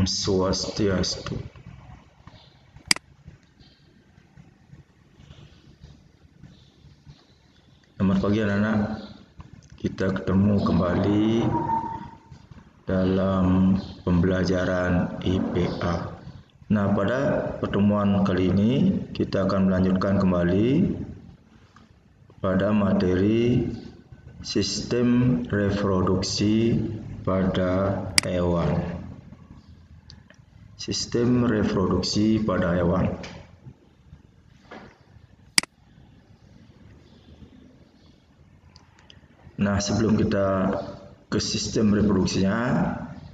Om Swastiastu. Selamat pagi anak-anak. Kita ketemu kembali dalam pembelajaran IPA. Nah, pada pertemuan kali ini kita akan melanjutkan kembali pada materi sistem reproduksi pada hewan. Sistem reproduksi pada hewan. Nah, sebelum kita ke sistem reproduksinya,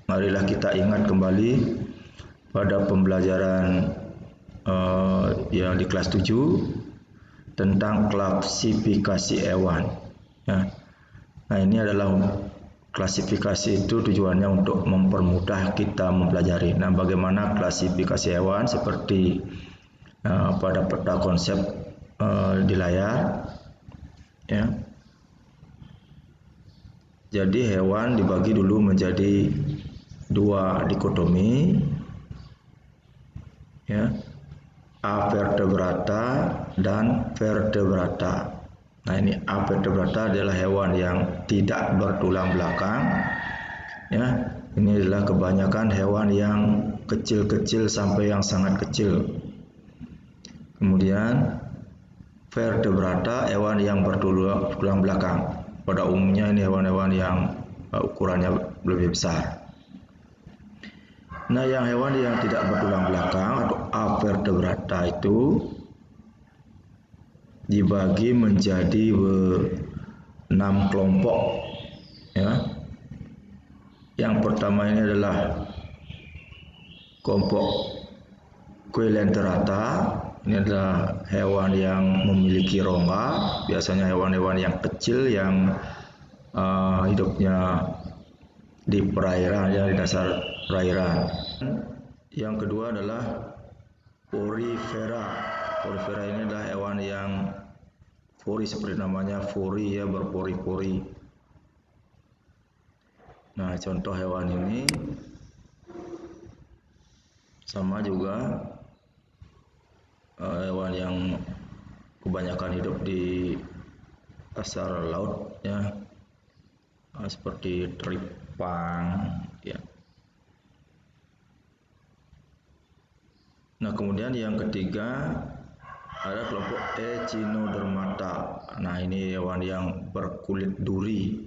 marilah kita ingat kembali pada pembelajaran yang di kelas 7 tentang klasifikasi hewan. Nah, ini adalah klasifikasi itu tujuannya untuk mempermudah kita mempelajari. Nah, bagaimana klasifikasi hewan seperti pada peta konsep di layar, ya. Jadi hewan dibagi dulu menjadi dua dikotomi, ya, avertebrata dan vertebrata. Nah, ini avertebrata adalah hewan yang tidak bertulang belakang, ya. Ini adalah kebanyakan hewan yang kecil-kecil sampai yang sangat kecil. Kemudian vertebrata, hewan yang bertulang belakang. Pada umumnya ini hewan-hewan yang ukurannya lebih besar. Nah, yang hewan yang tidak bertulang belakang atau avertebrata itu dibagi menjadi 6 kelompok, ya. Yang pertama ini adalah kelompok Coelenterata. Ini adalah hewan yang memiliki rongga, biasanya hewan-hewan yang kecil yang hidupnya di perairan, ya, di dasar perairan. Yang kedua adalah Porifera. Porifera ini adalah hewan yang pori, seperti namanya pori, ya, berpori-pori. Nah, contoh hewan ini sama juga hewan yang kebanyakan hidup di dasar laut, ya, seperti teripang, ya. Nah, kemudian yang ketiga ada kelompok Echinodermata. Nah, ini hewan yang berkulit duri.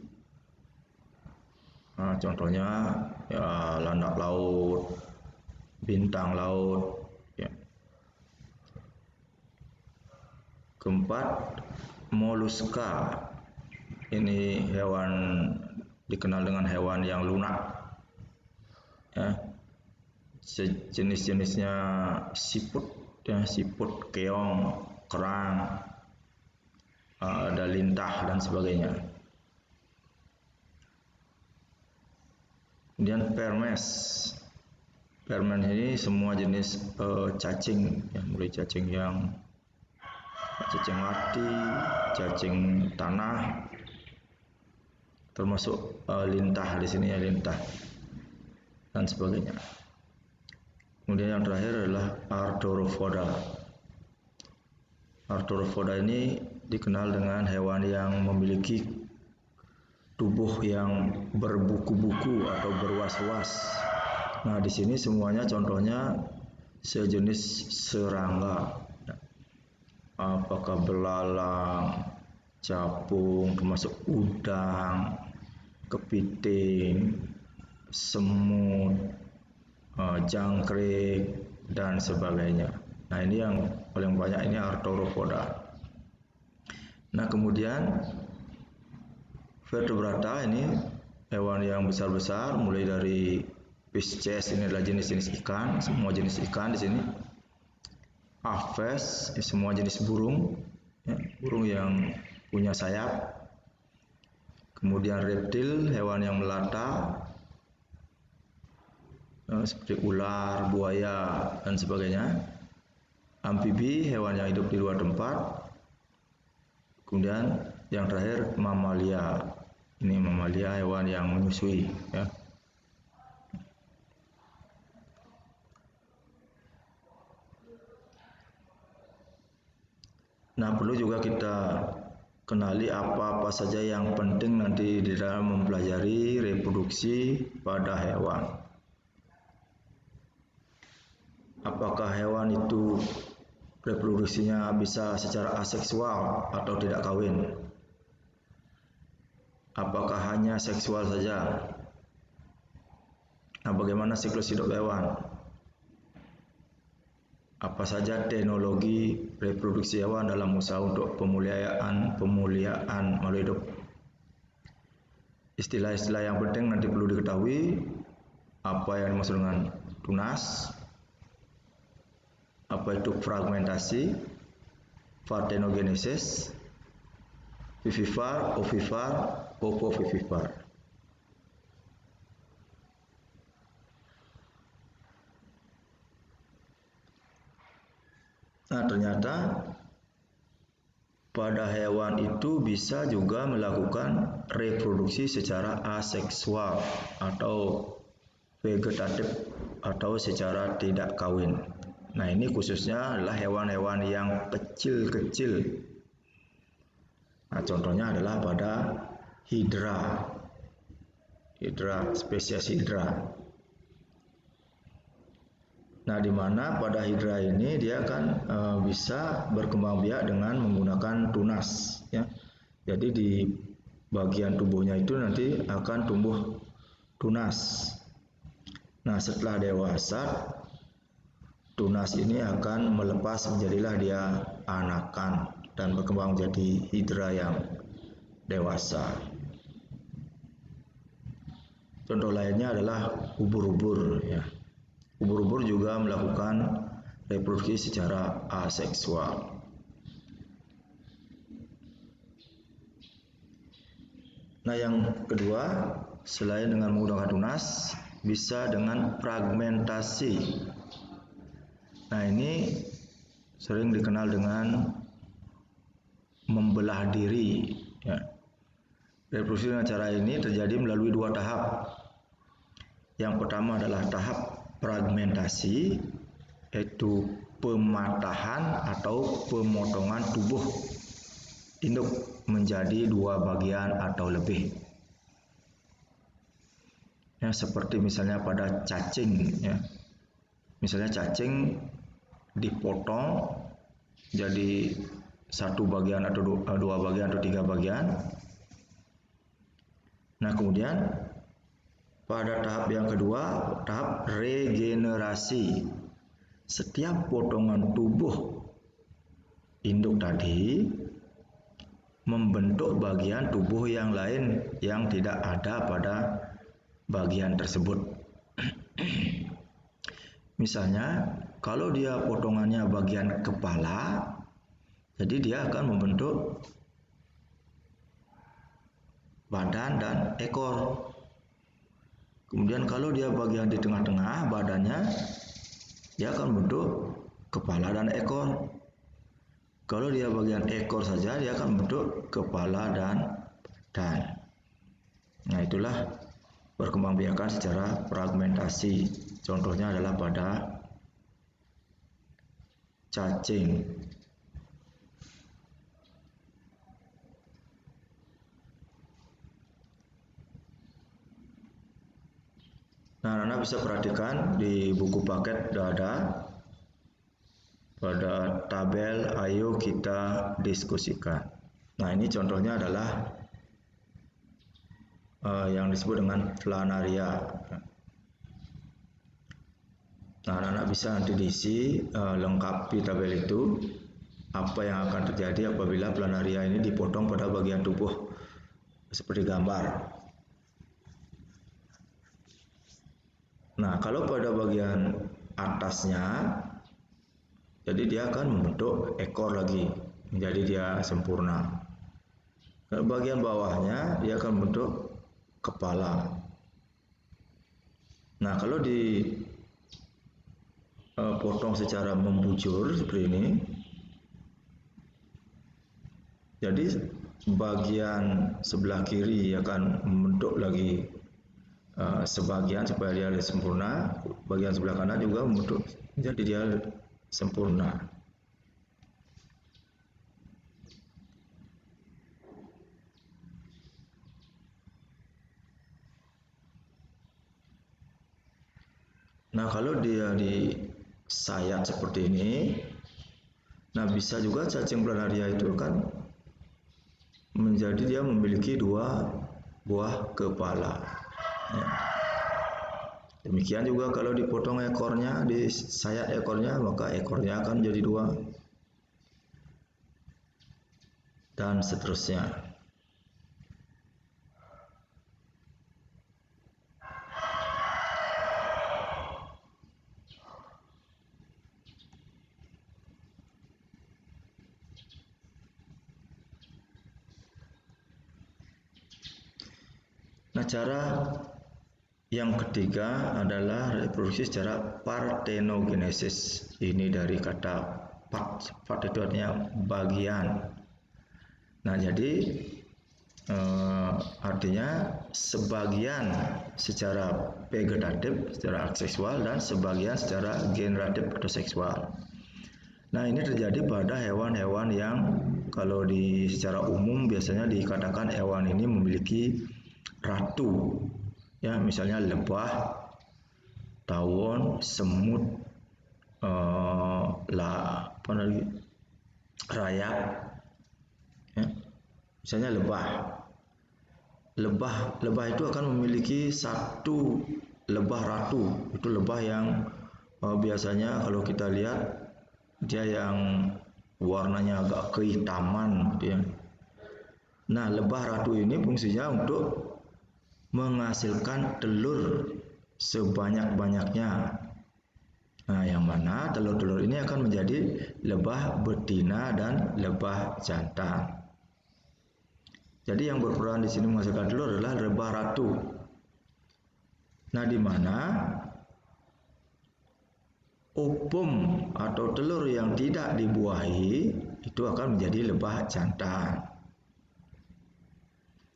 Nah, contohnya ya landak laut, bintang laut, ya. Keempat, Molluska. Ini hewan dikenal dengan hewan yang lunak, ya. Jenis-jenisnya siput, ya, siput, keong, kerang, ada lintah dan sebagainya. Kemudian Permes. Permen ini semua jenis cacing, ya, mulai cacing mati, cacing tanah, termasuk lintah di sini, ya, lintah dan sebagainya. Kemudian yang terakhir adalah Arthropoda. Arthropoda ini dikenal dengan hewan yang memiliki tubuh yang berbuku-buku atau berwas-was. Nah, di sini semuanya contohnya sejenis serangga. Apakah belalang, capung, termasuk udang, kepiting, semut, jangkrik, dan sebagainya. Nah, ini yang paling banyak, ini Arthropoda. Nah, kemudian vertebrata ini hewan yang besar-besar, mulai dari Pisces, ini adalah jenis-jenis ikan, semua jenis ikan di sini. Aves, semua jenis burung, ya, burung yang punya sayap. Kemudian reptil, hewan yang melata, seperti ular, buaya, dan sebagainya. Amfibi, hewan yang hidup di luar tempat. Kemudian yang terakhir mamalia. Ini mamalia, hewan yang menyusui, ya. Nah, perlu juga kita kenali apa-apa saja yang penting nanti di dalam mempelajari reproduksi pada hewan. Apakah hewan itu reproduksinya bisa secara aseksual atau tidak kawin? Apakah hanya seksual saja? Nah, bagaimana siklus hidup hewan? Apa saja teknologi reproduksi hewan dalam usaha untuk pemuliaan makhluk hidup? Istilah-istilah yang penting nanti perlu diketahui. Apa yang dimaksud dengan tunas? Apa itu fragmentasi? Parthenogenesis? Vivipar, ovipar, opovivipar. Nah, ternyata pada hewan itu bisa juga melakukan reproduksi secara aseksual atau vegetatif atau secara tidak kawin. Nah, ini khususnya adalah hewan-hewan yang kecil-kecil. Nah, contohnya adalah pada hidra, spesies hidra. Nah, di mana pada hidra ini dia kan bisa berkembang biak dengan menggunakan tunas, ya. Jadi di bagian tubuhnya itu nanti akan tumbuh tunas. Nah, setelah dewasa, tunas ini akan melepas, menjadilah dia anakan dan berkembang menjadi hidra yang dewasa. Contoh lainnya adalah ubur-ubur, ya. Ubur-ubur juga melakukan reproduksi secara aseksual. Nah, yang kedua, selain dengan menggunakan tunas, bisa dengan fragmentasi. Nah, ini sering dikenal dengan membelah diri, ya. Reproduksi dengan cara ini terjadi melalui dua tahap. Yang pertama adalah tahap fragmentasi, yaitu pematahan atau pemotongan tubuh induk menjadi dua bagian atau lebih. Ya, seperti misalnya pada cacing, ya. Misalnya cacing dipotong jadi satu bagian atau dua bagian atau tiga bagian. Nah, kemudian pada tahap yang kedua, tahap regenerasi. Setiap potongan tubuh induk tadi membentuk bagian tubuh yang lain yang tidak ada pada bagian tersebut. Misalnya, kalau dia potongannya bagian kepala, jadi dia akan membentuk badan dan ekor. Kemudian kalau dia bagian di tengah-tengah badannya, dia akan membentuk kepala dan ekor. Kalau dia bagian ekor saja, dia akan membentuk kepala dan badan. Nah, itulah perkembangbiakan secara fragmentasi. Contohnya adalah pada cacing. Nah, Anda bisa perhatikan di buku paket sudah ada pada tabel ayo kita diskusikan. Nah, ini contohnya adalah yang disebut dengan planaria. Nah, anak-anak bisa nanti diisi lengkapi tabel itu apa yang akan terjadi apabila planaria ini dipotong pada bagian tubuh seperti gambar. Nah, kalau pada bagian atasnya, jadi dia akan membentuk ekor lagi, menjadi dia sempurna. Kalau bagian bawahnya, dia akan membentuk kepala. Nah, kalau dipotong secara membujur seperti ini, jadi bagian sebelah kiri akan membentuk lagi sebagian supaya dia sempurna, bagian sebelah kanan juga membentuk jadi dia sempurna. Nah, kalau dia di sayat seperti ini, nah bisa juga cacing planaria itu kan menjadi dia memiliki 2 buah kepala. Ya. Demikian juga kalau dipotong ekornya, disayat ekornya, maka ekornya akan menjadi 2 dan seterusnya. Nah, cara yang ketiga adalah reproduksi secara parthenogenesis. Ini dari kata part itu artinya bagian. Nah, jadi artinya sebagian secara vegetatif, secara seksual, dan sebagian secara generatif atau seksual. Nah, ini terjadi pada hewan-hewan yang kalau secara umum biasanya dikatakan hewan ini memiliki ratu. Ya, misalnya lebah, tawon, semut, rayap. Ya. Misalnya lebah itu akan memiliki satu lebah ratu. Itu lebah yang biasanya kalau kita lihat dia yang warnanya agak kehitaman gitu ya. Nah, lebah ratu ini fungsinya untuk menghasilkan telur sebanyak-banyaknya. Nah, yang mana telur-telur ini akan menjadi lebah betina dan lebah jantan. Jadi yang berperan di sini menghasilkan telur adalah lebah ratu. Nah, di mana ovum atau telur yang tidak dibuahi itu akan menjadi lebah jantan.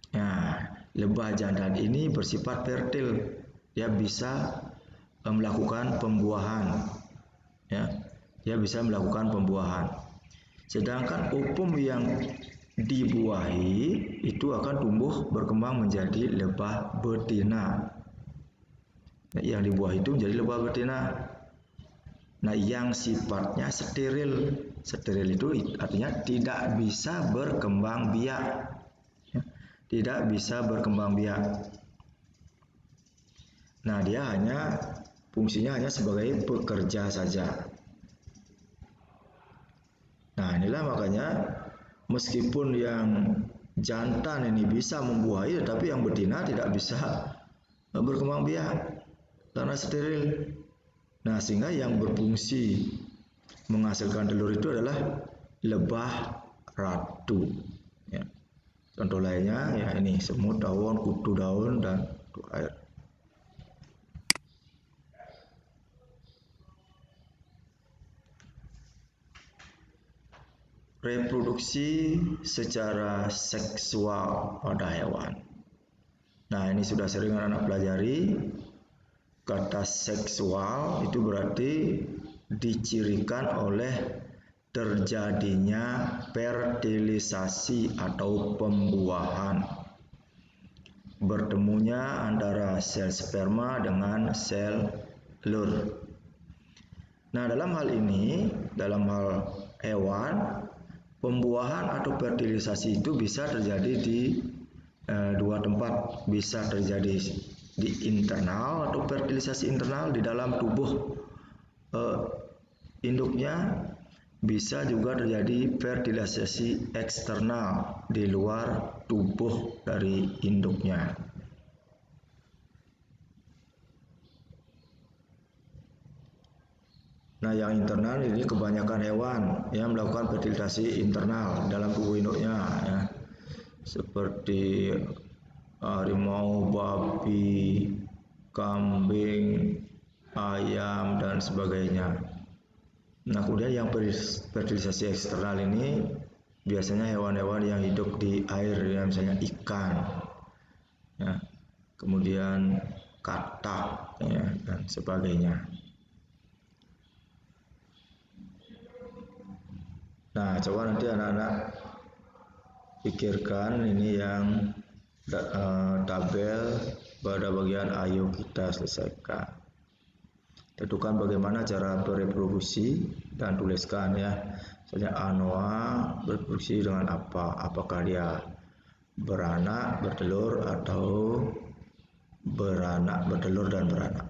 Nah, lebah jantan ini bersifat fertil. Dia bisa melakukan pembuahan. Ya, dia bisa melakukan pembuahan. Sedangkan ovum yang dibuahi itu akan tumbuh berkembang menjadi lebah betina. Nah, yang dibuahi itu menjadi lebah betina. Nah, yang sifatnya steril. Steril itu artinya tidak bisa berkembang biak. Ya, tidak bisa berkembang biak. Nah, dia fungsinya hanya sebagai pekerja saja. Nah, inilah makanya meskipun yang jantan ini bisa membuahi, tetapi yang betina tidak bisa berkembang biak karena steril. Nah, sehingga yang berfungsi menghasilkan telur itu adalah lebah ratu. Ya. Contoh lainnya ya ini semut daun, kutu daun, dan kutu air. Reproduksi secara seksual pada hewan. Nah, ini sudah sering anak-anak pelajari. Kata seksual itu berarti dicirikan oleh terjadinya fertilisasi atau pembuahan, bertemunya antara sel sperma dengan sel telur. Nah, dalam hal ini, dalam hal hewan, pembuahan atau fertilisasi itu bisa terjadi di 2 tempat. Bisa terjadi di internal atau fertilisasi internal di dalam tubuh induknya, bisa juga terjadi fertilisasi eksternal di luar tubuh dari induknya. Nah, yang internal ini kebanyakan hewan yang melakukan fertilisasi internal dalam tubuh induknya, ya. Seperti harimau, babi, kambing, ayam, dan sebagainya. Nah, kemudian yang fertilisasi eksternal ini biasanya hewan-hewan yang hidup di air, ya, misalnya ikan, ya, kemudian katak, ya, dan sebagainya. Nah, coba nanti anak-anak pikirkan ini yang tabel pada bagian ayo kita selesaikan. tentukan bagaimana cara bereproduksi dan tuliskan ya. Misalnya anoa bereproduksi dengan apa? Apakah dia beranak, bertelur, atau beranak, bertelur dan beranak.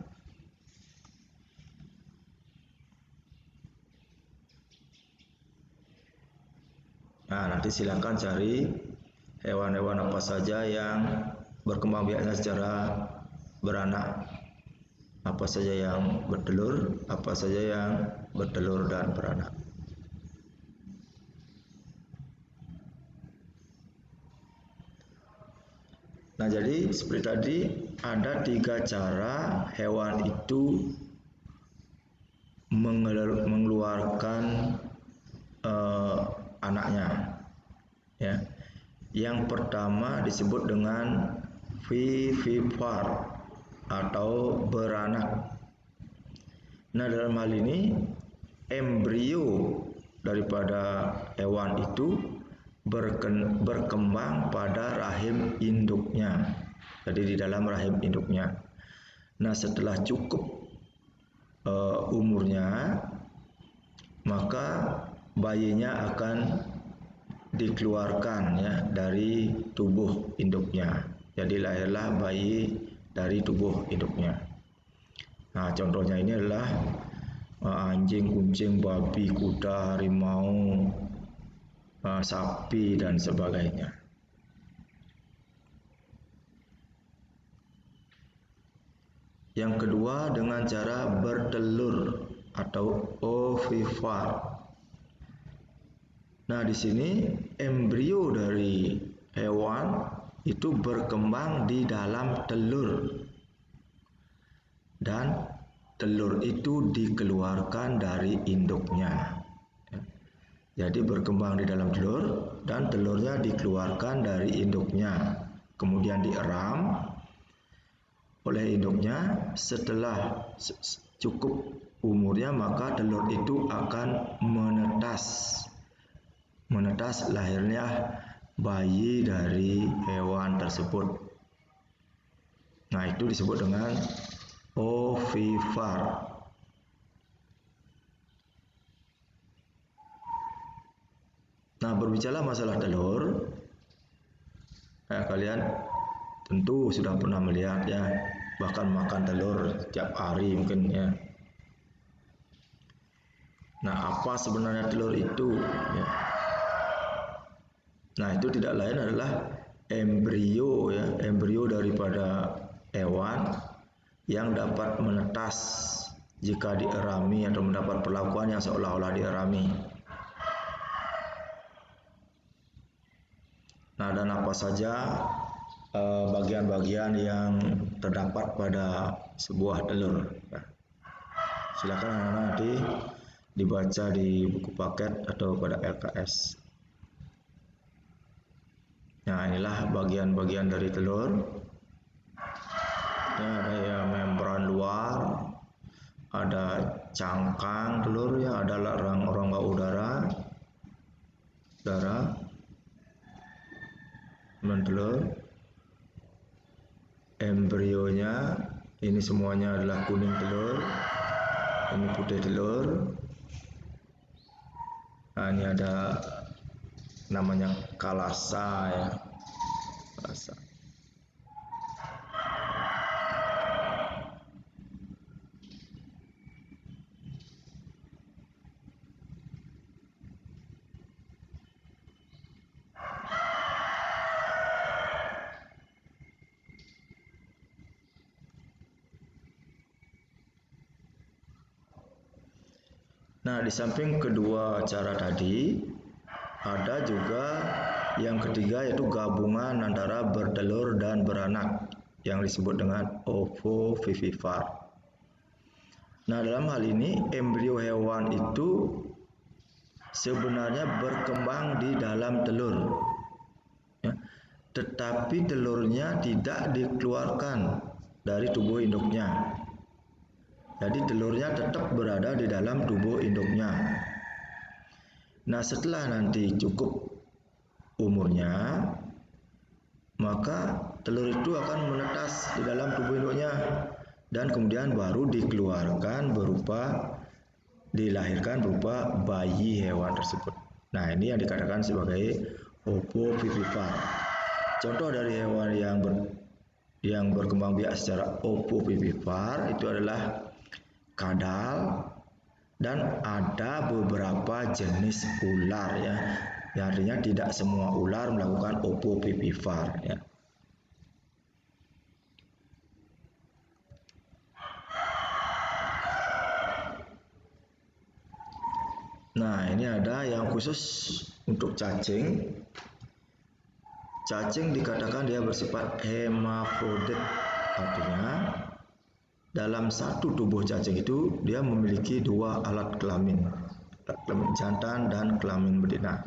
Nah, nanti silakan cari hewan-hewan apa saja yang berkembang biaknya secara beranak, apa saja yang bertelur, apa saja yang bertelur dan beranak. Nah, jadi seperti tadi ada 3 cara hewan itu mengeluarkan anaknya. Ya. Yang pertama disebut dengan vivipar atau beranak. Nah, dalam hal ini embrio daripada hewan itu berkembang pada rahim induknya. Jadi di dalam rahim induknya. Nah, setelah cukup umurnya, maka bayinya akan dikeluarkan ya dari tubuh induknya. Jadi lahirlah bayi dari tubuh induknya. Nah, contohnya ini adalah anjing, kucing, babi, kuda, harimau, sapi dan sebagainya. Yang kedua dengan cara bertelur atau ovipar. Nah, di sini embrio dari hewan itu berkembang di dalam telur dan telur itu dikeluarkan dari induknya. Jadi berkembang di dalam telur dan telurnya dikeluarkan dari induknya, kemudian dieram oleh induknya. Setelah cukup umurnya, maka telur itu akan menetas lahirnya bayi dari hewan tersebut. Nah, itu disebut dengan ovipar. Nah, berbicara masalah telur, kalian tentu sudah pernah melihat ya, bahkan makan telur setiap hari mungkin ya. Nah, apa sebenarnya telur itu? Ya. Nah, itu tidak lain adalah embrio ya, embrio daripada hewan yang dapat menetas jika dierami atau mendapat perlakuan yang seolah-olah dierami. Nah, dan apa saja bagian-bagian yang terdapat pada sebuah telur. Nah, silakan anak-anak nanti dibaca di buku paket atau pada LKS. Nah, inilah bagian-bagian dari telur. Ini ada ya membran luar, ada cangkang telur ya, ada rongga udara, telur, embrionya ini semuanya adalah kuning telur, ini putih telur. Nah, ini ada namanya kalasa ya, kalasa. Nah, di samping kedua cara tadi, ada juga yang ketiga yaitu gabungan antara bertelur dan beranak yang disebut dengan ovovivipar. Nah, dalam hal ini embrio hewan itu sebenarnya berkembang di dalam telur, ya, tetapi telurnya tidak dikeluarkan dari tubuh induknya. Jadi telurnya tetap berada di dalam tubuh induknya. Nah, setelah nanti cukup umurnya, maka telur itu akan menetas di dalam tubuh induknya dan kemudian baru dilahirkan berupa bayi hewan tersebut. Nah, ini yang dikatakan sebagai ovovivipar. Contoh dari hewan yang berkembang biak secara ovovivipar itu adalah kadal, dan ada beberapa jenis ular ya. Yang artinya tidak semua ular melakukan ovovivipar ya. Nah, ini ada yang khusus untuk cacing. Cacing dikatakan dia bersifat hermafrodit, artinya dalam satu tubuh cacing itu dia memiliki dua alat kelamin jantan dan kelamin betina.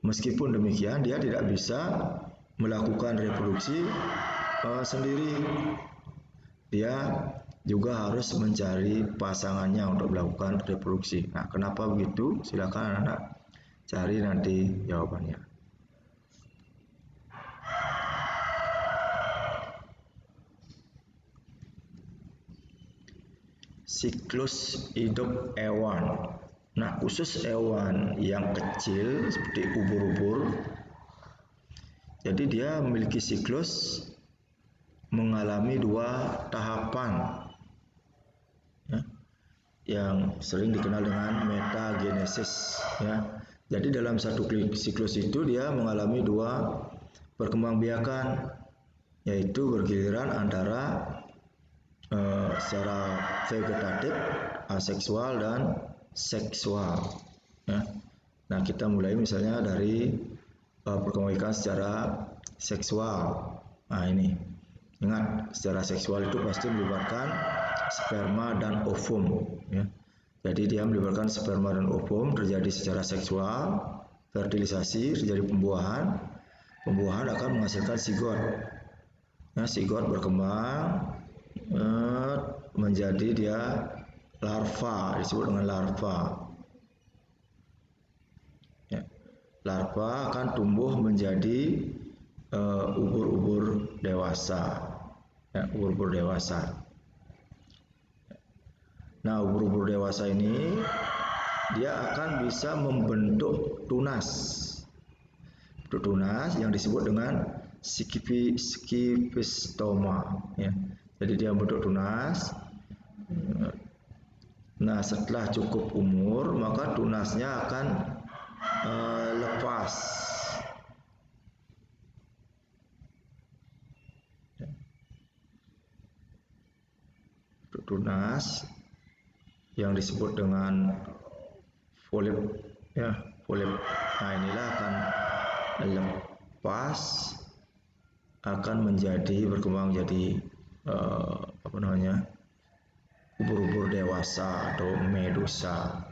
Meskipun demikian, dia tidak bisa melakukan reproduksi sendiri. Dia juga harus mencari pasangannya untuk melakukan reproduksi. Nah, kenapa begitu? Silakan anak-anak cari nanti jawabannya. Siklus hidup hewan. Nah, khusus hewan yang kecil seperti ubur-ubur, jadi dia memiliki siklus mengalami dua tahapan ya, yang sering dikenal dengan metagenesis ya. Jadi dalam satu siklus itu dia mengalami dua perkembangbiakan, yaitu bergiliran antara secara vegetatif, aseksual dan seksual ya. Nah, kita mulai misalnya dari perkembangbiakan secara seksual. Nah, ini ingat, secara seksual itu pasti melibatkan sperma dan ovum ya. Jadi dia melibatkan sperma dan ovum, terjadi secara seksual, fertilisasi, terjadi pembuahan akan menghasilkan zigot ya. Zigot berkembang menjadi dia larva, disebut dengan larva ya. Larva akan tumbuh menjadi ubur-ubur dewasa ya, ubur-ubur dewasa. Nah, ubur-ubur dewasa ini dia akan bisa membentuk tunas. Bentuk tunas yang disebut dengan skipistoma ya. Jadi dia membentuk tunas. Nah, setelah cukup umur maka tunasnya akan lepas. Bentuk tunas yang disebut dengan polip ya, polip. Nah, inilah akan lepas, akan berkembang menjadi ubur-ubur dewasa atau medusa.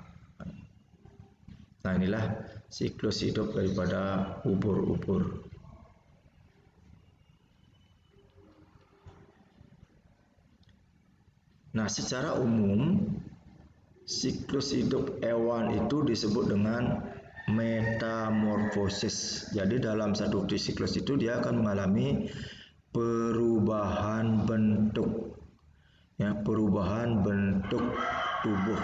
Nah, inilah siklus hidup daripada ubur-ubur. Nah, secara umum siklus hidup hewan itu disebut dengan metamorfosis. Jadi dalam satu siklus itu dia akan mengalami perubahan bentuk ya, perubahan bentuk tubuh.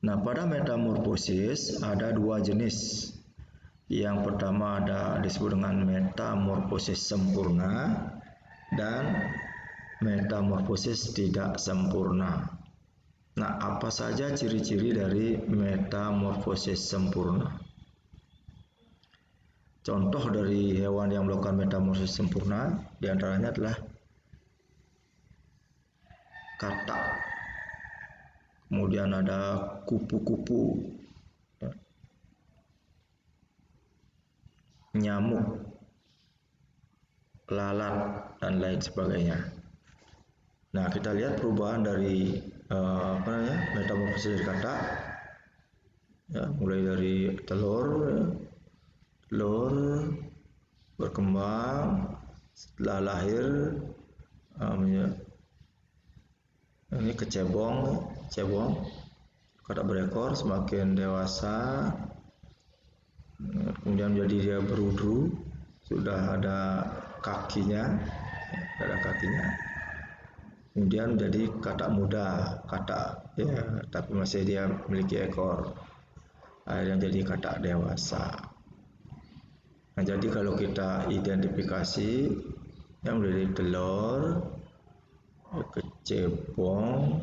Nah, pada metamorfosis ada dua jenis. Yang pertama disebut dengan metamorfosis sempurna dan metamorfosis tidak sempurna. Nah, apa saja ciri-ciri dari metamorfosis sempurna? Contoh dari hewan yang melakukan metamorfosis sempurna diantaranya adalah katak, kemudian ada kupu-kupu, nyamuk, lalat, dan lain sebagainya. Nah, kita lihat perubahan dari metamorfosis dari katak ya, mulai dari telur berkembang, setelah lahir ini kecebong, katak berekor, semakin dewasa kemudian menjadi dia berudu, sudah ada kakinya. kemudian menjadi katak muda, katak ya, tapi masih dia memiliki ekor. Akhirnya jadi katak dewasa. Nah, jadi kalau kita identifikasi yang dari telur, kecepong,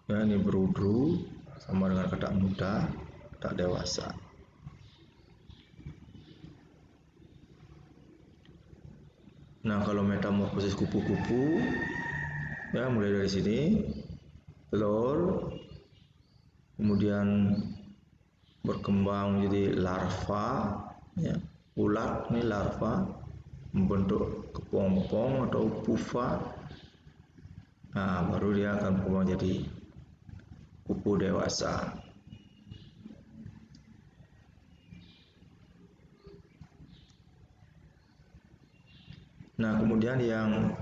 ya ini berudru sama dengan katak muda, katak dewasa. Nah, kalau metamorfosis kupu-kupu, ya mulai dari sini, telur, kemudian berkembang menjadi larva, ya, ulat ini larva, membentuk kepompong atau pupa. Nah, baru dia akan berkembang jadi kupu dewasa. Nah, kemudian yang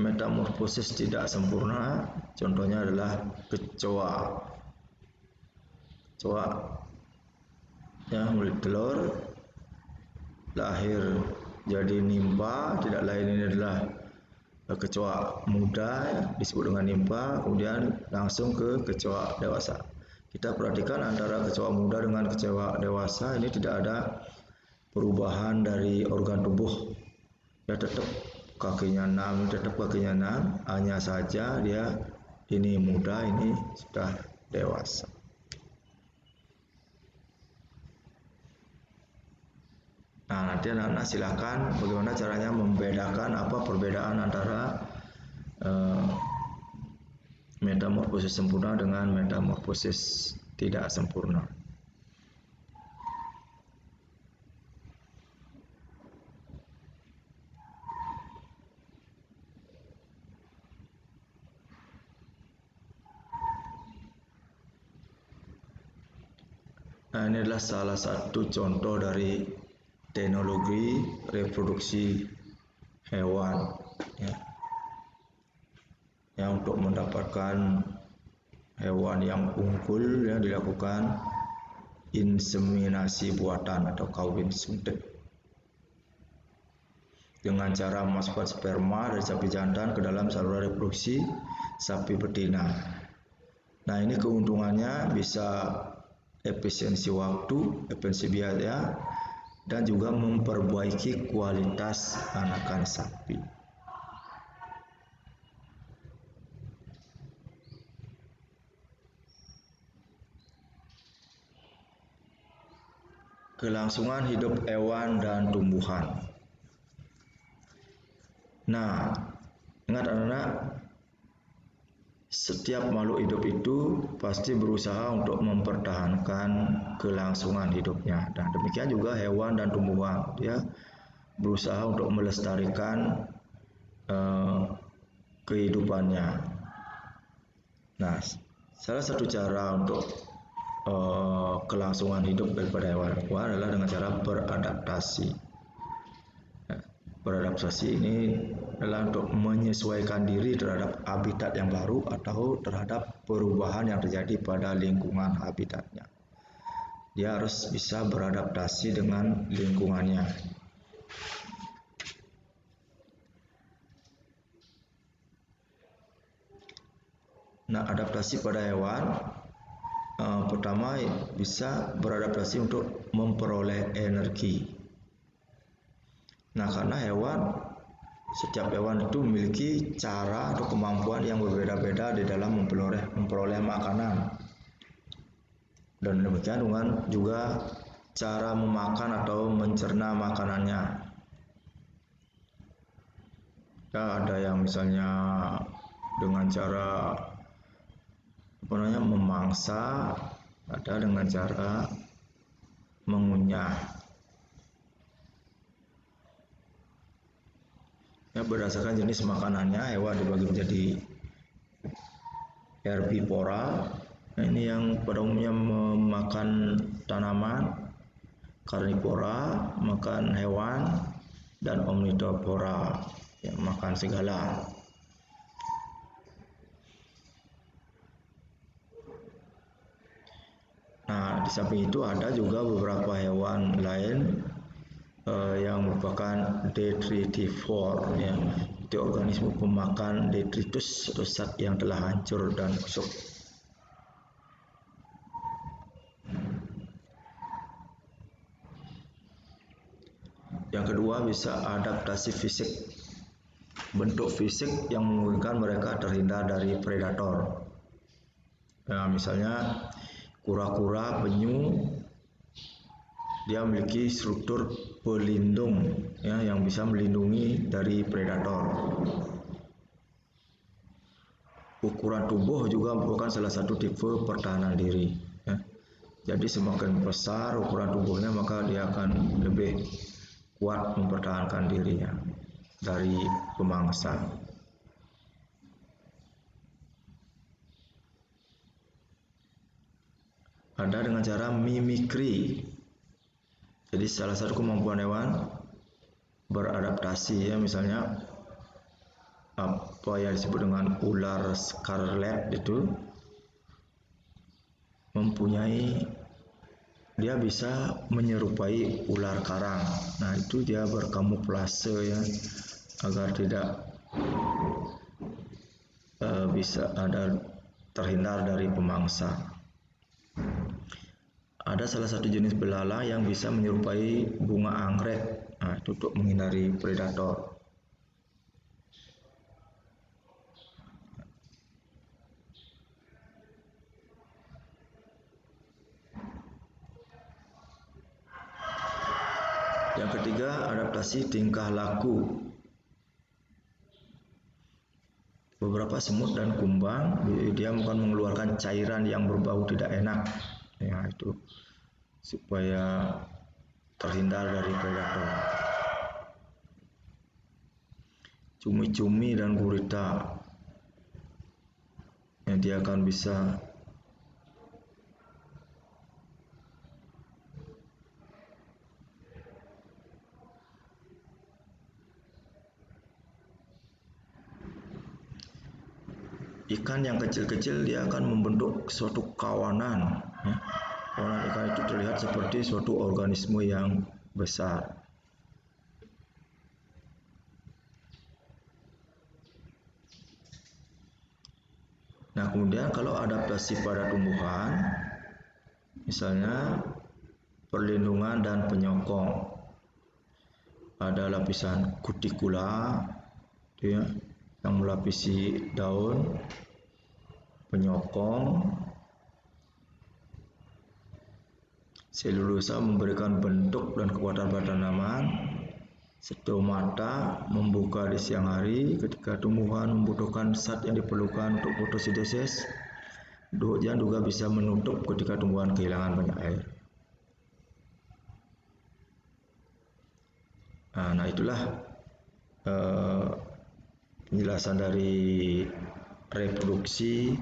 metamorfosis tidak sempurna, contohnya adalah kecoa. Kecoa yang mulai telur, lahir jadi nimpa, tidak lain ini adalah kecoa muda, ya, disebut dengan nimpa, kemudian langsung ke kecoa dewasa. Kita perhatikan antara kecoa muda dengan kecoa dewasa ini tidak ada perubahan dari organ tubuh. Ya tetap kakinya 6, hanya saja dia ini muda, ini sudah dewasa. Nah, nanti anak-anak silakan bagaimana caranya membedakan apa perbedaan antara metamorfosis sempurna dengan metamorfosis tidak sempurna. Nah, ini adalah salah satu contoh dari teknologi reproduksi hewan, ya. Yang untuk mendapatkan hewan yang unggul, ya, dilakukan inseminasi buatan atau kawin suntik dengan cara memasukkan sperma dari sapi jantan ke dalam saluran reproduksi sapi betina. Nah, ini keuntungannya bisa efisiensi waktu, efisiensi biaya, dan juga memperbaiki kualitas anakan sapi. Kelangsungan hidup hewan dan tumbuhan. Nah, ingat anak-anak, setiap makhluk hidup itu pasti berusaha untuk mempertahankan kelangsungan hidupnya. Dan demikian juga hewan dan tumbuhan, dia berusaha untuk melestarikan kehidupannya. Nah, salah satu cara untuk kelangsungan hidup daripada hewan adalah dengan cara beradaptasi. Nah, beradaptasi ini adalah untuk menyesuaikan diri terhadap habitat yang baru atau terhadap perubahan yang terjadi pada lingkungan habitatnya. Dia harus bisa beradaptasi dengan lingkungannya. Nah, adaptasi pada hewan pertama bisa beradaptasi untuk memperoleh energi. Nah, karena setiap hewan itu memiliki cara atau kemampuan yang berbeda-beda di dalam memperoleh makanan. Dan demikian dengan juga cara memakan atau mencerna makanannya. Ya, ada yang misalnya dengan cara memangsa, ada dengan cara mengunyah. Ya, berdasarkan jenis makanannya, hewan dibagi menjadi herbivora. Nah, ini yang pada umumnya memakan tanaman, karnivora, makan hewan, dan omnivora, yang makan segala. Nah, di samping itu ada juga beberapa hewan lain yang merupakan detritivore, ya, itu organisme pemakan detritus atau zat yang telah hancur dan busuk. Yang kedua, bisa adaptasi fisik. Bentuk fisik yang memungkinkan mereka terhindar dari predator. Nah, misalnya kura-kura penyu, dia memiliki struktur pelindung, ya, yang bisa melindungi dari predator. Ukuran tubuh juga merupakan salah satu tipe pertahanan diri, ya. Jadi semakin besar ukuran tubuhnya, maka dia akan lebih kuat mempertahankan dirinya dari pemangsa. Ada dengan cara mimikri. Jadi salah satu kemampuan hewan beradaptasi, ya, misalnya apa yang disebut dengan ular scarlet itu dia bisa menyerupai ular karang. Nah, itu dia berkamuflase, ya, agar tidak bisa terhindar dari pemangsa. Ada salah satu jenis belalang yang bisa menyerupai bunga anggrek. Nah, itu untuk menghindari predator. Yang ketiga, adaptasi tingkah laku. Beberapa semut dan kumbang, dia akan mengeluarkan cairan yang berbau tidak enak, ya, itu supaya terhindar dari predator. Cumi-cumi dan gurita, ya, dia akan bisa ikan yang kecil-kecil, dia akan membentuk suatu kawanan, ya. Kawanan ikan itu terlihat seperti suatu organisme yang besar. Nah, kemudian kalau adaptasi pada tumbuhan, misalnya perlindungan dan penyokong. Ada lapisan kutikula, ya, yang melapisi daun, penyokong. Selulosa memberikan bentuk dan kekuatan pada tanaman. Stomata membuka di siang hari ketika tumbuhan membutuhkan zat yang diperlukan untuk fotosintesis. Hujan juga bisa menutup ketika tumbuhan kehilangan banyak air. Nah, itulah penjelasan dari reproduksi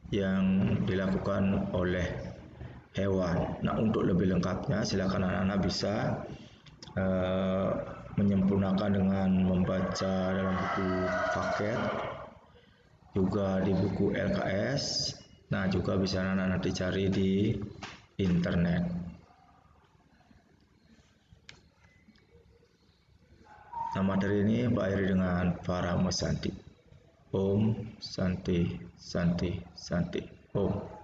yang dilakukan oleh hewan. Nah, untuk lebih lengkapnya silakan anak-anak bisa menyempurnakan dengan membaca dalam buku paket, juga di buku LKS. Nah, juga bisa anak-anak dicari di internet. Nah, materi ini Pak akhiri dengan para Santi. Om Santi Santi Santi Om.